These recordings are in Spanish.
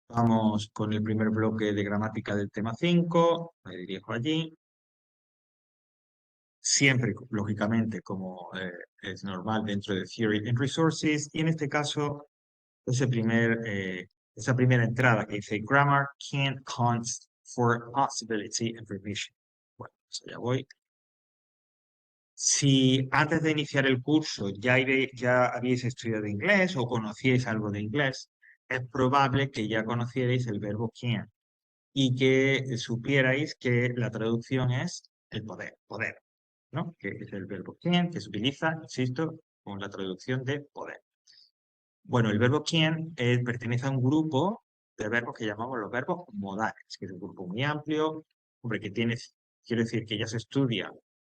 Vamos con el primer bloque de gramática del tema 5. Me dirijo allí. Siempre, lógicamente, como es normal dentro de Theory and Resources. Y en este caso, esa primera entrada que dice Grammar can counts for possibility and revision. Bueno, pues allá voy. Si antes de iniciar el curso ya habíais estudiado inglés o conocíais algo de inglés, es probable que ya conocierais el verbo can y que supierais que la traducción es el poder, ¿no? Que es el verbo can, que se utiliza, insisto, con la traducción de poder. Bueno, el verbo can pertenece a un grupo de verbos que llamamos los verbos modales, que es un grupo muy amplio, hombre, quiero decir que ya se estudia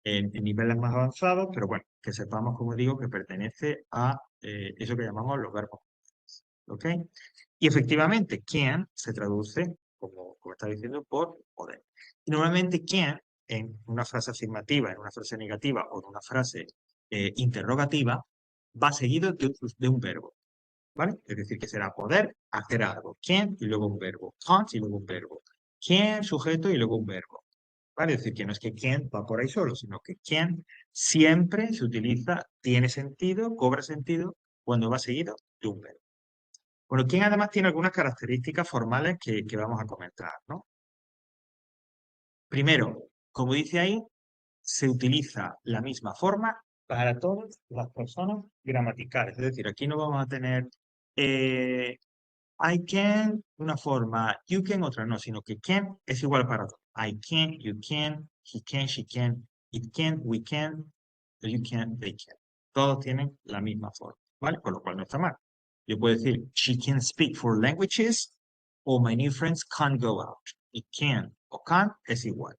en niveles más avanzados, pero bueno, que sepamos, como digo, que pertenece a eso que llamamos los verbos modales, ¿ok? Y efectivamente, can se traduce, como está diciendo, por poder. Y normalmente can, en una frase afirmativa, en una frase negativa o en una frase interrogativa, va seguido de un verbo. ¿Vale? Es decir, que será poder hacer algo. Can y luego un verbo. Can't y luego un verbo. Can, sujeto y luego un verbo. ¿Vale? Es decir, que no es que can va por ahí solo, sino que can siempre se utiliza, tiene sentido, cobra sentido cuando va seguido de un verbo. Bueno, can además tiene algunas características formales que vamos a comentar, ¿no? Primero, como dice ahí, se utiliza la misma forma para todas las personas gramaticales. Es decir, aquí no vamos a tener eh, I can, una forma, you can, otra no, sino que can es igual para todos. I can, you can, he can, she can, it can, we can, you can, they can. Todos tienen la misma forma, ¿vale? Con lo cual no está mal. Yo puedo decir, she can speak 4 languages, o my new friends can't go out. It can o can es igual.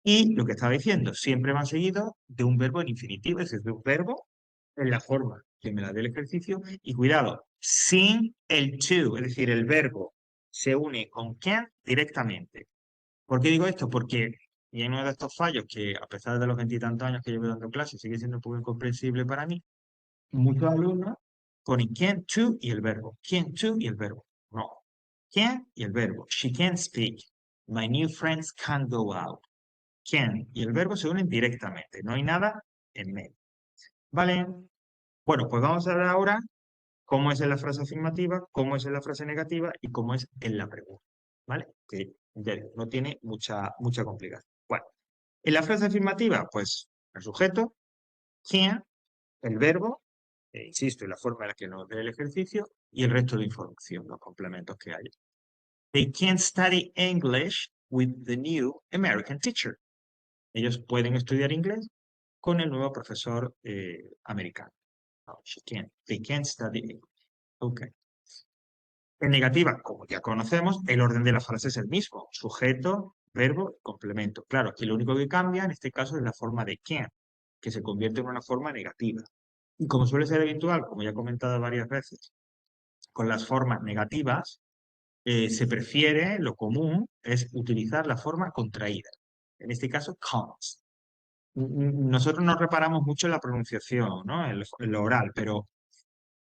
Y lo que estaba diciendo, siempre van seguidos de un verbo en infinitivo, es decir, de un verbo en la forma que me la dé el ejercicio. Y cuidado, sin el to, es decir, el verbo se une con can directamente. ¿Por qué digo esto? Porque, y hay uno de estos fallos que, a pesar de los 20 y tantos años que llevo dando clases, sigue siendo un poco incomprensible para mí, muchos alumnos ponen can to y el verbo, can to y el verbo. No, can y el verbo. She can speak. My new friends can't go out. Can y el verbo se unen directamente, no hay nada en medio. ¿Vale? Bueno, pues vamos a ver ahora cómo es en la frase afirmativa, cómo es en la frase negativa y cómo es en la pregunta. ¿Vale? Que ya digo, no tiene mucha complicación. Bueno, en la frase afirmativa, pues el sujeto, can, el verbo, insisto, en la forma en la que nos dé el ejercicio y el resto de información, los complementos que hay. They can study English with the new American teacher. Ellos pueden estudiar inglés con el nuevo profesor americano. No, they can study English. Ok. En negativa, como ya conocemos, el orden de la frase es el mismo. Sujeto, verbo, complemento. Claro, aquí lo único que cambia en este caso es la forma de can, que se convierte en una forma negativa. Y como suele ser habitual, como ya he comentado varias veces, con las formas negativas, se prefiere, lo común, es utilizar la forma contraída. En este caso, can't. Nosotros no reparamos mucho en la pronunciación, ¿no? En lo oral, pero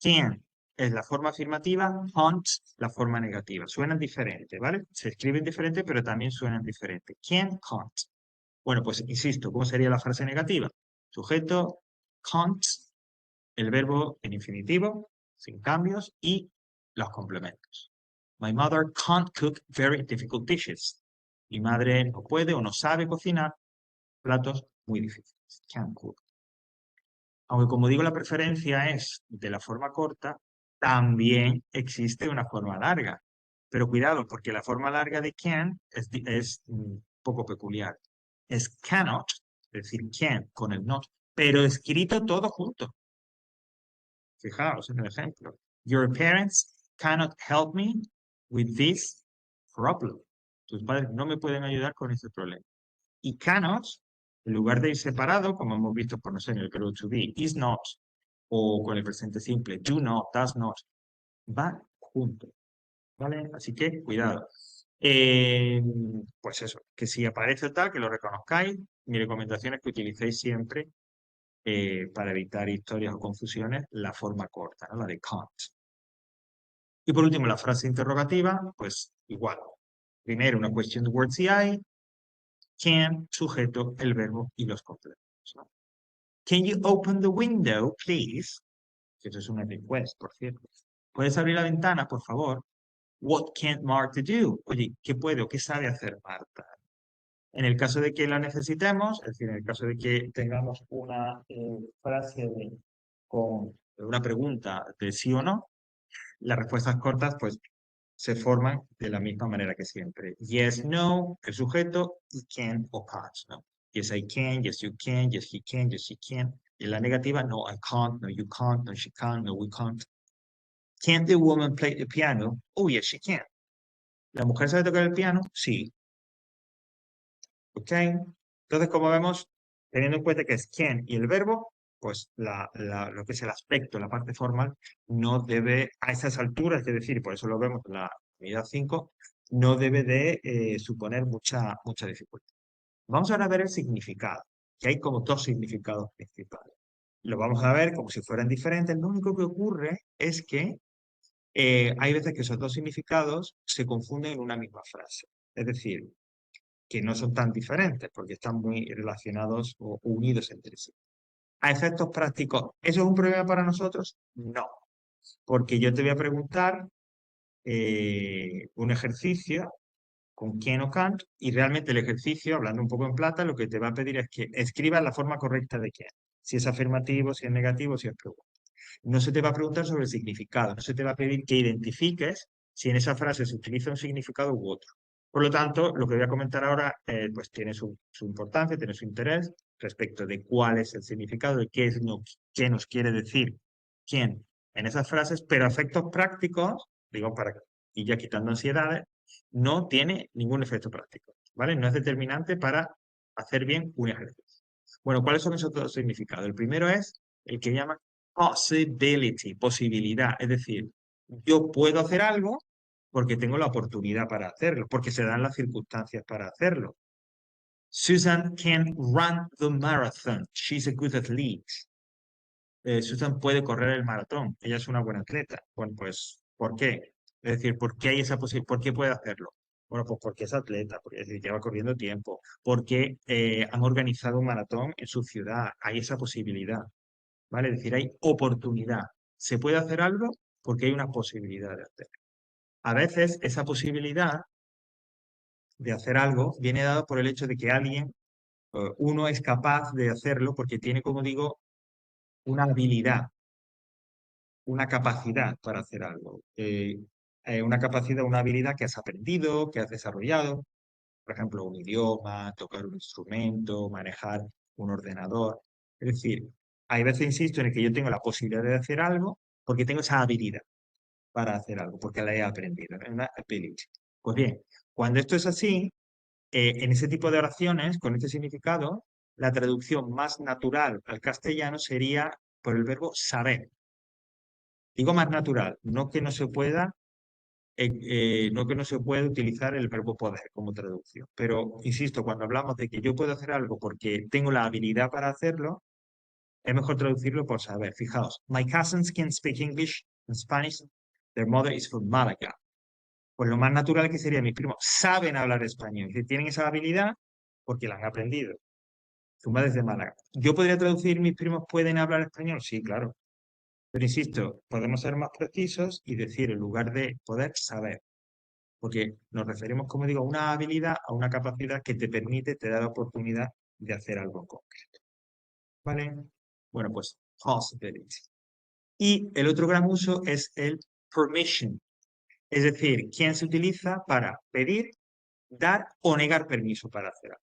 can es la forma afirmativa, can't la forma negativa. Suenan diferentes, ¿vale? Se escriben diferente, pero también suenan diferente. Can, can't. Bueno, pues insisto, ¿cómo sería la frase negativa? Sujeto, can't, el verbo en infinitivo, sin cambios, y los complementos. My mother can't cook very difficult dishes. Mi madre no puede o no sabe cocinar platos muy difíciles. Can't cook. Aunque como digo, la preferencia es de la forma corta, también existe una forma larga. Pero cuidado, porque la forma larga de can es poco peculiar. Es cannot, es decir, can con el not, pero escrito todo junto. Fijaos en el ejemplo. Your parents cannot help me with this problem. Tus padres no me pueden ayudar con este problema. Y cannot, en lugar de ir separado, como hemos visto por, no sé, en el verbo to be, is not, o con el presente simple, do not, does not, va junto, ¿vale? Así que, cuidado. Pues eso, que si aparece tal, que lo reconozcáis. Mi recomendación es que utilicéis siempre, para evitar historias o confusiones, la forma corta, ¿no? La de can't. Y por último, la frase interrogativa, pues igual. Primero una question word CI, can, sujeto, el verbo y los complementos, ¿no? Can you open the window, please? Que eso es una request, por cierto. ¿Puedes abrir la ventana, por favor? What can Marta do? Oye, ¿qué puede o qué sabe hacer Marta? En el caso de que la necesitemos, es decir, en el caso de que tengamos una frase con una pregunta de sí o no, las respuestas cortas pues se forman de la misma manera que siempre. Yes, no, el sujeto, y can o can't, ¿no? Yes, I can, yes, you can, yes, he can, yes, she can. Y en la negativa, no, I can't, no, you can't, no, she can't, no, we can't. Can the woman play the piano? Oh, yes, she can. ¿La mujer sabe tocar el piano? Sí. ¿Ok? Entonces, como vemos, teniendo en cuenta que es can y el verbo, pues lo que es el aspecto, la parte formal, no debe, a esas alturas, es decir, por eso lo vemos en la unidad 5, no debe de suponer mucha dificultad. Vamos ahora a ver el significado, que hay como dos significados principales. Lo vamos a ver como si fueran diferentes. Lo único que ocurre es que hay veces que esos dos significados se confunden en una misma frase. Es decir, que no son tan diferentes porque están muy relacionados o unidos entre sí. A efectos prácticos, ¿eso es un problema para nosotros? No, porque yo te voy a preguntar un ejercicio con quién o can't y realmente el ejercicio, hablando un poco en plata, lo que te va a pedir es que escribas la forma correcta de quién. Si es afirmativo, si es negativo, si es pregunta. No se te va a preguntar sobre el significado, no se te va a pedir que identifiques si en esa frase se utiliza un significado u otro. Por lo tanto, lo que voy a comentar ahora pues tiene su importancia, tiene su interés respecto de cuál es el significado, de qué nos quiere decir quién en esas frases, pero a efectos prácticos, digo, y ya quitando ansiedades, no tiene ningún efecto práctico, ¿vale? No es determinante para hacer bien un ejercicio. Bueno, ¿cuáles son esos dos significados? El primero es el que llama possibility, posibilidad, es decir, yo puedo hacer algo porque tengo la oportunidad para hacerlo, porque se dan las circunstancias para hacerlo. Susan can run the marathon. She's a good athlete. Susan puede correr el maratón. Ella es una buena atleta. Bueno, pues, ¿por qué? Es decir, ¿por qué hay esa posibilidad? ¿Por qué puede hacerlo? Bueno, pues porque es atleta, porque es decir, lleva corriendo tiempo, porque han organizado un maratón en su ciudad. Hay esa posibilidad, ¿vale? Es decir, hay oportunidad. Se puede hacer algo porque hay una posibilidad de hacerlo. A veces esa posibilidad de hacer algo viene dado por el hecho de que alguien, uno es capaz de hacerlo porque tiene, como digo, una habilidad, una capacidad para hacer algo. Una capacidad, una habilidad que has aprendido, que has desarrollado, por ejemplo, un idioma, tocar un instrumento, manejar un ordenador. Es decir, hay veces, insisto, en el que yo tengo la posibilidad de hacer algo porque tengo esa habilidad para hacer algo, porque la he aprendido, es una ability. Pues bien, cuando esto es así, en ese tipo de oraciones, con este significado, la traducción más natural al castellano sería por el verbo saber. Digo más natural, no que no se pueda, no que no se pueda utilizar el verbo poder como traducción. Pero, insisto, cuando hablamos de que yo puedo hacer algo porque tengo la habilidad para hacerlo, es mejor traducirlo por saber. Fijaos, my cousins can speak English and Spanish. Their mother is from Malaga. Pues lo más natural que sería, mis primos saben hablar español, que tienen esa habilidad porque la han aprendido. Su madre es de Málaga. ¿Yo podría traducir mis primos pueden hablar español? Sí, claro. Pero insisto, podemos ser más precisos y decir en lugar de poder, saber. Porque nos referimos, como digo, a una habilidad, a una capacidad que te permite, te da la oportunidad de hacer algo en concreto. ¿Vale? Bueno, pues possibility. Y el otro gran uso es el permission. Es decir, ¿quién se utiliza para pedir, dar o negar permiso para hacer algo?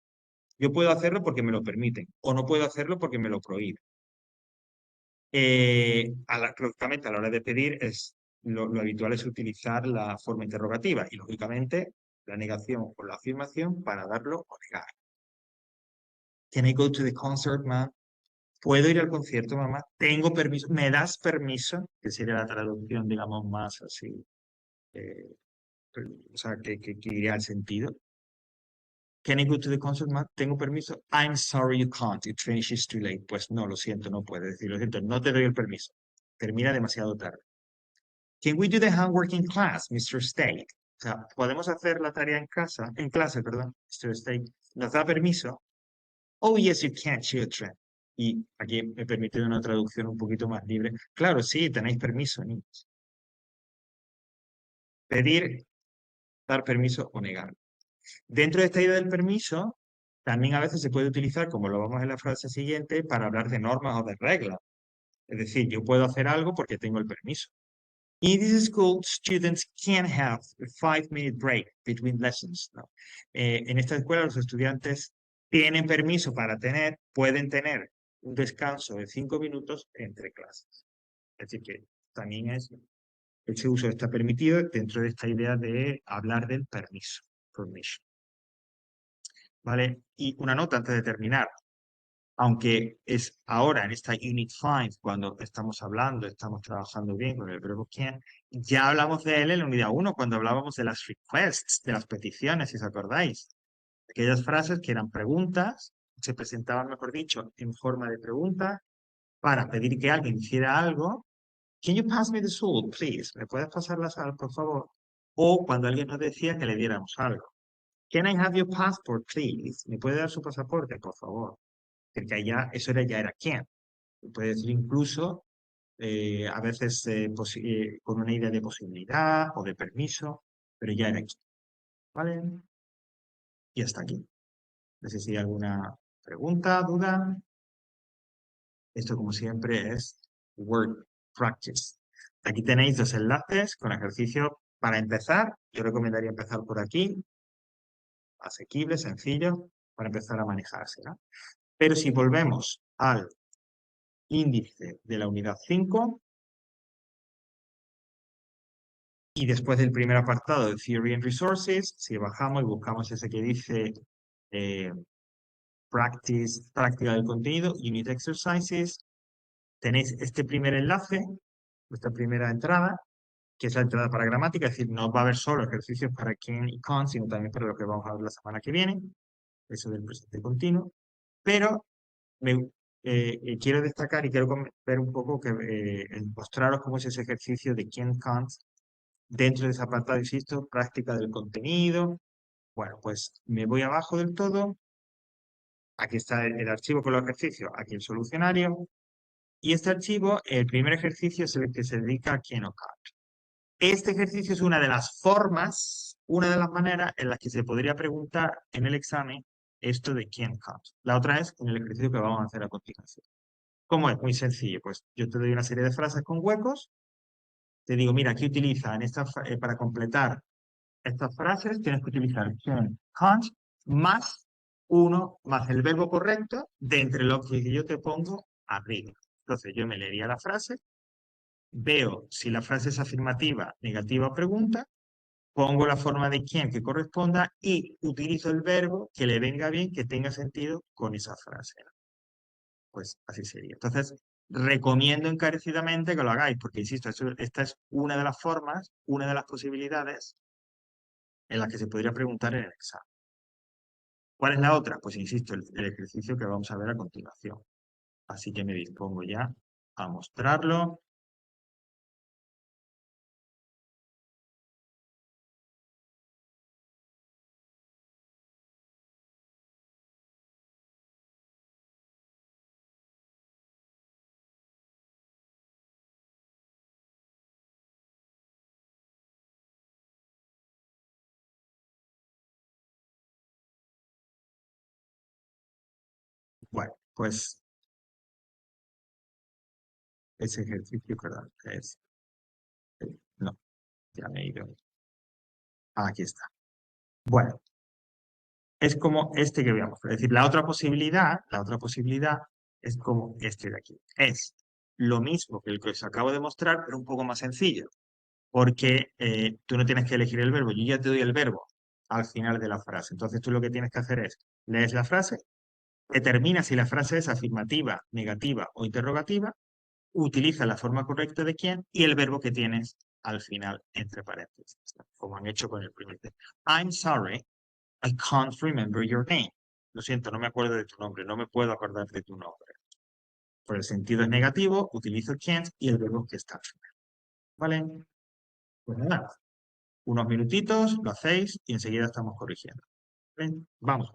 Yo puedo hacerlo porque me lo permiten o no puedo hacerlo porque me lo prohíben. Lógicamente, a la hora de pedir, lo habitual es utilizar la forma interrogativa y, lógicamente, la negación o la afirmación para darlo o negar. Can I go to the concert, ma'am? ¿Puedo ir al concierto, mamá? ¿Tengo permiso? ¿Me das permiso? Que sería la traducción, digamos, más así, eh, o sea, que iría al sentido. Can I go to the concert, ma'am? ¿Tengo permiso? I'm sorry you can't. It finishes too late. Pues no, lo siento, no puedes decir, lo siento, no te doy el permiso. Termina demasiado tarde. Can we do the homework in class, Mr. State? O sea, podemos hacer la tarea en clase, perdón, Mr. State. ¿Nos da permiso? Oh, yes, you can, children. Y aquí me permite una traducción un poquito más libre. Claro, sí, tenéis permiso, niños. Pedir, dar permiso o negar. Dentro de esta idea del permiso, también a veces se puede utilizar, como lo vamos a ver en la frase siguiente, para hablar de normas o de reglas. Es decir, yo puedo hacer algo porque tengo el permiso. In this school, students can have a 5-minute break between lessons. ¿No? En esta escuela, los estudiantes tienen permiso pueden tener un descanso de 5 minutos entre clases. Es decir, que también ese uso está permitido dentro de esta idea de hablar del permiso. Permission. ¿Vale? Y una nota antes de terminar. Aunque es ahora en esta Unit 5, cuando estamos trabajando bien con el verbo can, ya hablamos de él en la unidad 1, cuando hablábamos de las requests, de las peticiones, si os acordáis. Aquellas frases que eran preguntas, se presentaban, mejor dicho, en forma de pregunta, para pedir que alguien hiciera algo. Can you pass me the salt, please? ¿Me puedes pasar la sal, por favor? O cuando alguien nos decía que le diéramos algo. Can I have your passport, please? ¿Me puede dar su pasaporte, por favor? Porque allá, ya era can. Puede decir incluso, a veces con una idea de posibilidad o de permiso, pero ya era aquí. ¿Vale? Y hasta aquí. No sé si hay alguna pregunta, duda. Esto, como siempre, es Word Practice. Aquí tenéis dos enlaces con ejercicio para empezar. Yo recomendaría empezar por aquí. Asequible, sencillo, para empezar a manejarse, ¿no? Pero si volvemos al índice de la unidad 5, y después del primer apartado de Theory and Resources, si bajamos y buscamos ese que dice eh, Practice, práctica del contenido, Unit Exercises, tenéis este primer enlace, esta primera entrada, que es la entrada para gramática, es decir, no va a haber solo ejercicios para can y con, sino también para lo que vamos a ver la semana que viene, eso del presente continuo, pero me, quiero destacar y quiero ver un poco mostraros cómo es ese ejercicio de can, can't. Dentro de ese apartado, insisto, práctica del contenido. Bueno, pues me voy abajo del todo. Aquí está el archivo con los ejercicios, aquí el solucionario. Y este archivo, el primer ejercicio es el que se dedica a can o can't. Este ejercicio es una de las formas, una de las maneras en las que se podría preguntar en el examen esto de can, can't. La otra es en el ejercicio que vamos a hacer a continuación. ¿Cómo es? Muy sencillo. Pues yo te doy una serie de frases con huecos. Te digo, mira, aquí utiliza para completar estas frases tienes que utilizar can, can't, más uno, más el verbo correcto de entre los que yo te pongo arriba. Entonces yo me leería la frase, veo si la frase es afirmativa, negativa o pregunta, pongo la forma de can que corresponda y utilizo el verbo que le venga bien, que tenga sentido con esa frase. Pues así sería. Entonces, recomiendo encarecidamente que lo hagáis, porque insisto, esta es una de las formas, una de las posibilidades en las que se podría preguntar en el examen. ¿Cuál es la otra? Pues insisto, el ejercicio que vamos a ver a continuación. Así que me dispongo ya a mostrarlo. Bueno, pues ese ejercicio, perdón, no, ya me he ido. Aquí está. Bueno, es como este que veamos. Es decir, la otra posibilidad es como este de aquí. Es lo mismo que el que os acabo de mostrar, pero un poco más sencillo. Porque tú no tienes que elegir el verbo, yo ya te doy el verbo al final de la frase. Entonces tú lo que tienes que hacer es, lees la frase, determina si la frase es afirmativa, negativa o interrogativa, utiliza la forma correcta de quién y el verbo que tienes al final entre paréntesis, como han hecho con el primer texto. I'm sorry, I can't remember your name. Lo siento, no me acuerdo de tu nombre, no me puedo acordar de tu nombre. Por el sentido es negativo, utilizo can't y el verbo que está al final. ¿Vale? Pues nada, unos minutitos, lo hacéis y enseguida estamos corrigiendo. ¿Vale? Vamos.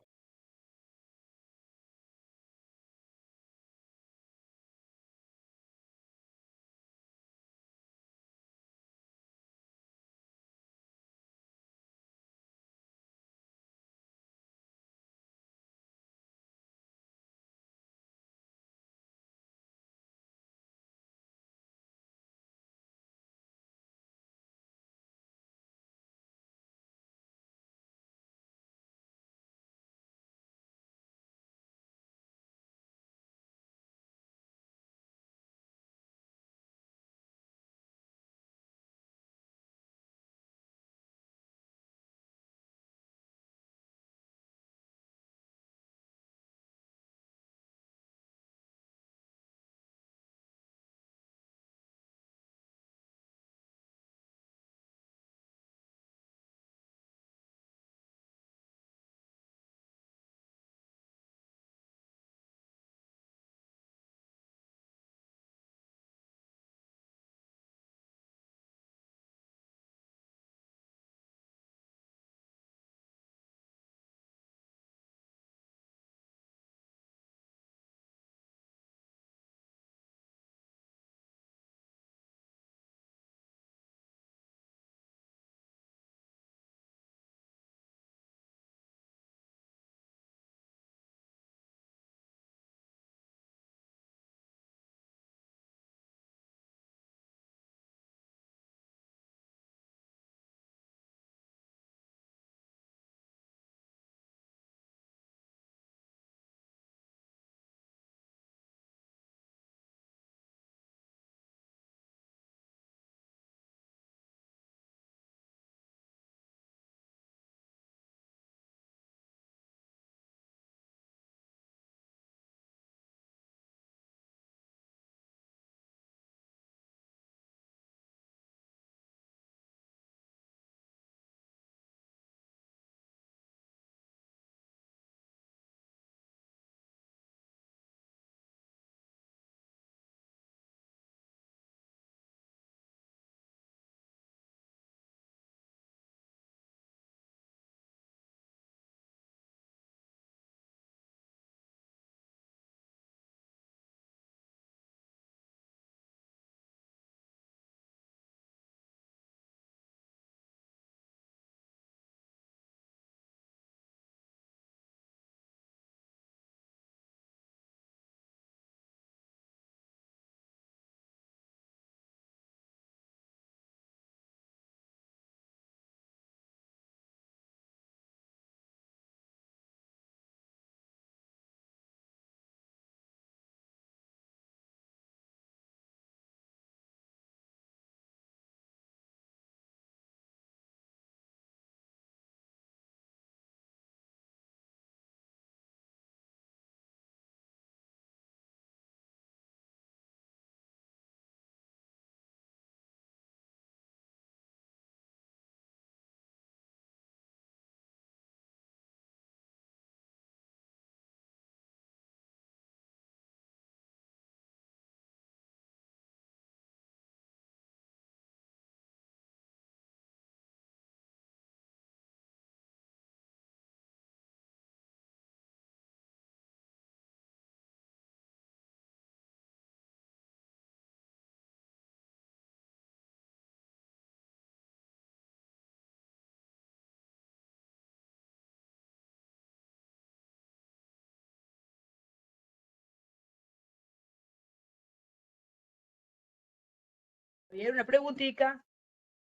Javier, una preguntita.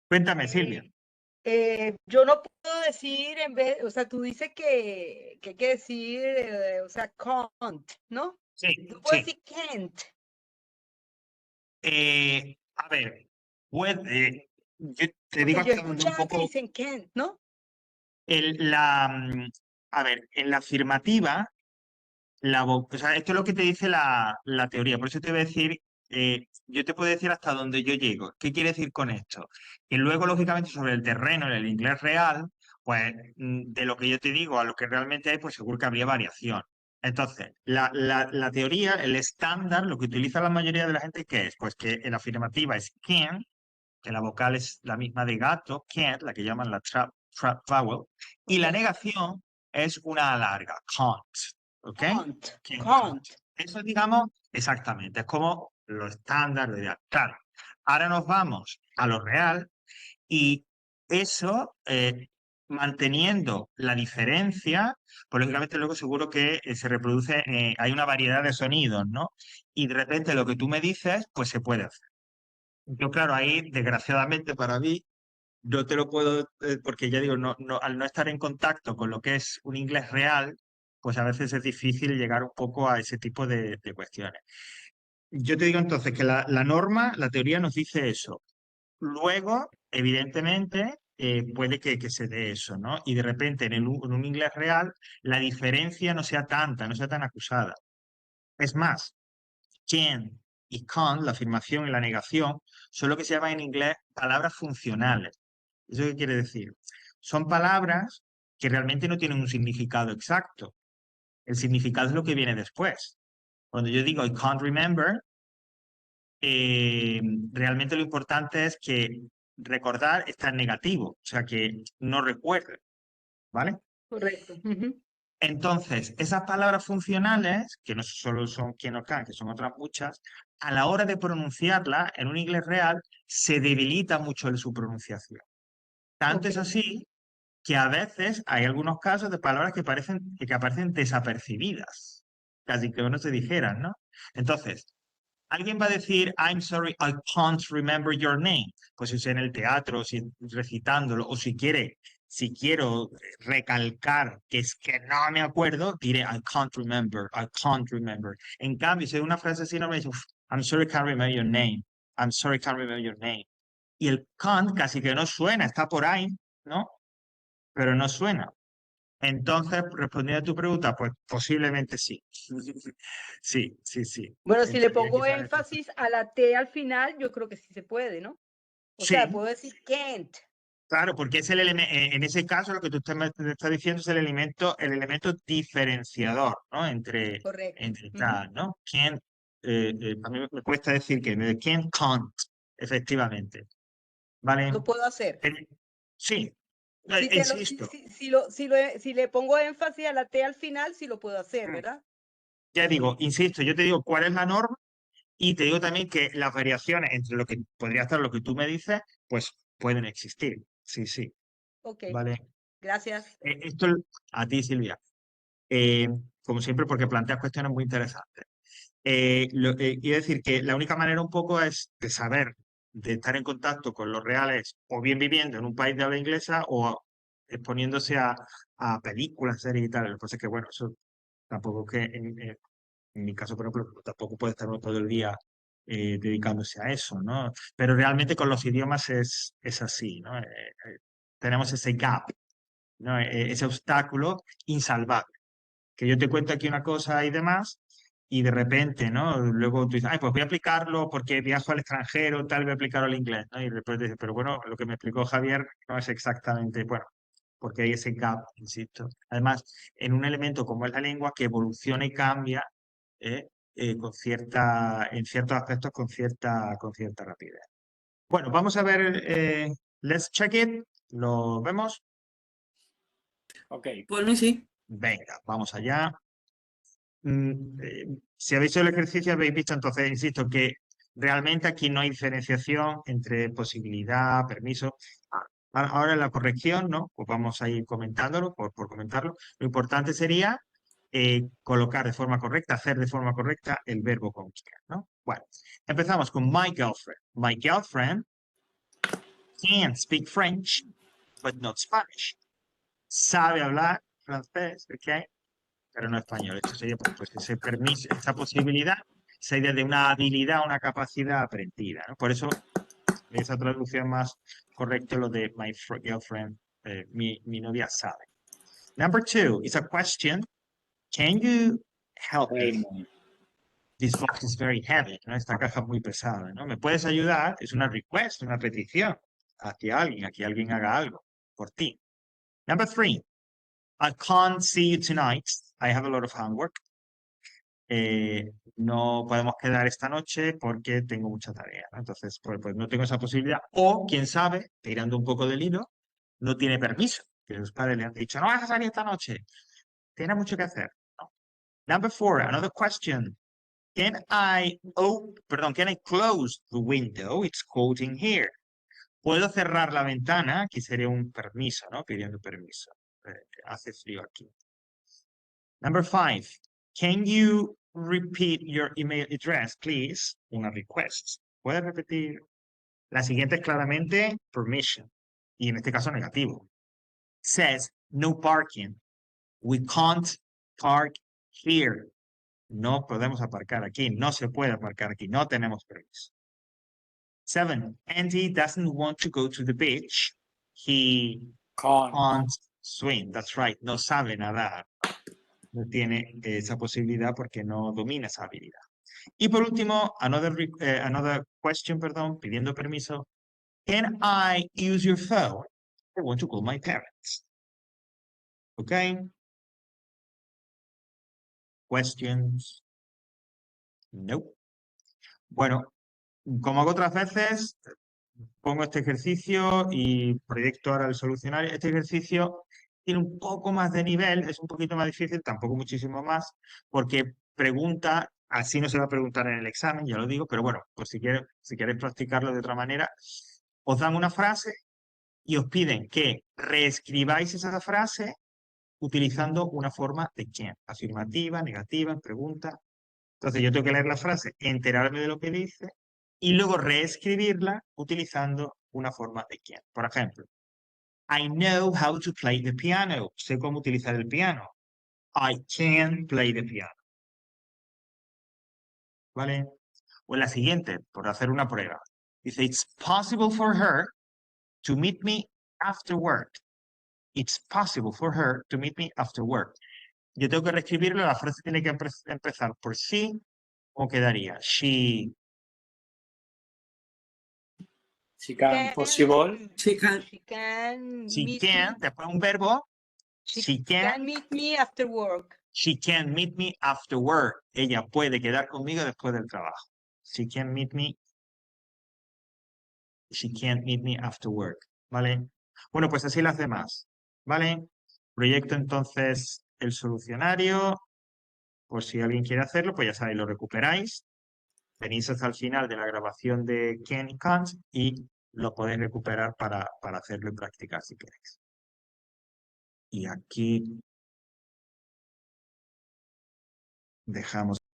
Cuéntame, Silvia. Yo no puedo decir en vez, o sea, tú dices que hay que decir, o sea, can't, ¿no? Sí, No puedo sí. decir can't. A ver, puede, yo te digo Porque yo he hasta donde un escuchado que poco dicen can't, ¿no? a ver, en la afirmativa, o sea, esto es lo que te dice la teoría, por eso te voy a decir, yo te puedo decir hasta dónde yo llego. ¿Qué quiere decir con esto? Y luego, lógicamente, sobre el terreno, en el inglés real, pues de lo que yo te digo a lo que realmente hay, pues seguro que habría variación. Entonces, la teoría, el estándar, lo que utiliza la mayoría de la gente, ¿qué es? Pues que en afirmativa es can, que la vocal es la misma de gato, can't, la que llaman la trap vowel, y la negación es una larga, can't, ¿ok? Can't. Eso, digamos, exactamente, es como lo estándar de ideal. Claro, ahora nos vamos a lo real y eso, manteniendo la diferencia, pues lógicamente luego seguro que se reproduce, hay una variedad de sonidos, ¿no? Y de repente lo que tú me dices, pues se puede hacer. Yo, claro, ahí, desgraciadamente para mí, no te lo puedo, porque ya digo, al no estar en contacto con lo que es un inglés real, pues a veces es difícil llegar un poco a ese tipo de cuestiones. Yo te digo entonces que la norma, la teoría nos dice eso. Luego, evidentemente, puede que se dé eso, ¿no? Y de repente en un inglés real la diferencia no sea tanta, no sea tan acusada. Es más, can y can't, la afirmación y la negación, son lo que se llama en inglés palabras funcionales. ¿Eso qué quiere decir? Son palabras que realmente no tienen un significado exacto. El significado es lo que viene después. Cuando yo digo I can't remember, realmente lo importante es que recordar está en negativo, o sea que no recuerde, ¿vale? Correcto. Entonces, esas palabras funcionales, que no solo son quien o can, que son otras muchas, a la hora de pronunciarla en un inglés real, se debilita mucho su pronunciación. Tanto es Ok. así que a veces hay algunos casos de palabras que aparecen desapercibidas, casi que no se dijeran, ¿no? Entonces, alguien va a decir, I'm sorry, I can't remember your name. Pues si es en el teatro, si recitándolo, o si quiero recalcar que es que no me acuerdo, diré, I can't remember, I can't remember. En cambio, si es una frase así, no me dice, I'm sorry, I can't remember your name. I'm sorry, I can't remember your name. Y el can't casi que no suena, está por ahí, ¿no? Pero no suena. Entonces, respondiendo a tu pregunta, pues posiblemente sí. Sí, sí, sí. Bueno, si le Entraría pongo quizás en este. énfasis a la T al final, yo creo que sí se puede, ¿no? O sea, Sí, puedo decir can't. claro, porque es en ese caso lo que tú me estás diciendo es el elemento diferenciador, ¿no? Correcto. Entre tal, ¿no? Can't, a mí me cuesta decir que can't, efectivamente. ¿Vale? Lo puedo hacer. Eh, Sí, Si, te lo, si, insisto. si, si le pongo énfasis a la T al final, sí lo puedo hacer, mm, ¿verdad? Ya digo, insisto, yo te digo cuál es la norma y te digo también que las variaciones entre lo que podría estar lo que tú me dices, pues pueden existir. Sí, sí. Ok, ¿Vale? gracias. Esto a ti, Silvia. eh, como siempre, porque planteas cuestiones muy interesantes. Quiero decir que la única manera un poco es de saber, de estar en contacto con los reales, o bien viviendo en un país de habla inglesa o exponiéndose a películas, series y tal. Lo que pasa es que, bueno, eso tampoco que en mi caso, por ejemplo, tampoco puede estar uno todo el día dedicándose a eso, ¿no? Pero realmente con los idiomas es así, ¿no? Tenemos ese gap, ¿no? Ese obstáculo insalvable que yo te cuento aquí una cosa y demás, y de repente, ¿no? Luego tú dices, ay, pues voy a aplicarlo porque viajo al extranjero, tal, voy a aplicarlo al inglés, ¿no? Y después dices, pero bueno, lo que me explicó Javier no es exactamente, bueno, porque hay ese gap, insisto. Además, en un elemento como es la lengua, que evoluciona y cambia, ¿eh? En ciertos aspectos con cierta rapidez. Bueno, vamos a ver, let's check it, lo vemos. Ok, por mí sí. Venga, vamos allá. Si habéis hecho el ejercicio, habéis visto entonces, insisto, que realmente aquí no hay diferenciación entre posibilidad, permiso. Ahora en la corrección, ¿no? Pues vamos a ir comentándolo, por comentarlo. Lo importante sería colocar de forma correcta, hacer de forma correcta el verbo conquistar, ¿no? Bueno, empezamos con my girlfriend. My girlfriend can speak French, but not Spanish. Sabe hablar francés, ¿ok? Pero no español. Esto sería pues, ese permiso, esa posibilidad, esa idea de una habilidad, una capacidad aprendida, ¿no? Por eso, esa traducción más correcta, lo de my girlfriend, mi novia sabe. Number 2 is a question. Can you help me? This box is very heavy, ¿no? Esta caja es muy pesada, ¿no? ¿Me puedes ayudar? Es una request, una petición hacia alguien, a que alguien haga algo por ti. Number 3, I can't see you tonight. I have a lot of homework. no podemos quedar esta noche porque tengo mucha tarea, ¿no? Entonces, pues no tengo esa posibilidad. O, quién sabe, tirando un poco del hilo, no tiene permiso. Que sus padres le han dicho, no vas a salir esta noche. Tiene mucho que hacer, ¿no? Number 4, another question. Can I close the window? It's quoting here. ¿Puedo cerrar la ventana? Aquí sería un permiso, ¿no? Pidiendo permiso. Hace frío aquí. Number 5. Can you repeat your email address, please? Una request. ¿Puedes repetir? La siguiente es claramente permission. Y en este caso negativo. Says no parking. We can't park here. No podemos aparcar aquí. No se puede aparcar aquí. No tenemos permiso. 7. Andy doesn't want to go to the beach. He can't swim. That's right. No sabe nadar. No tiene esa posibilidad porque no domina esa habilidad. Y por último, another question, pidiendo permiso. Can I use your phone? I want to call my parents. Okay. Questions? No. Bueno, como hago otras veces, pongo este ejercicio y proyecto ahora el solucionario. Este ejercicio tiene un poco más de nivel, es un poquito más difícil, tampoco muchísimo más, porque pregunta, así no se va a preguntar en el examen, ya lo digo, pero bueno, pues si queréis practicarlo de otra manera, os dan una frase y os piden que reescribáis esa frase utilizando una forma de quién, afirmativa, negativa, pregunta. Entonces yo tengo que leer la frase, enterarme de lo que dice y luego reescribirla utilizando una forma de quién. Por ejemplo, I know how to play the piano. Sé cómo utilizar el piano. I can play the piano. ¿Vale? O en la siguiente, por hacer una prueba. Dice, it's possible for her to meet me after work. It's possible for her to meet me after work. Yo tengo que reescribirlo, la frase tiene que empezar por sí, ¿cómo quedaría? She can, possible. She can después un verbo. She can meet me after work. She can meet me after work. Ella puede quedar conmigo después del trabajo. She can meet me after work. ¿Vale? Bueno, pues así las demás. ¿Vale? Proyecto entonces el solucionario. Por si alguien quiere hacerlo, pues ya sabéis, lo recuperáis. Venís hasta el final de la grabación de can y can't y lo podéis recuperar para hacerlo y practicar si queréis. Y aquí dejamos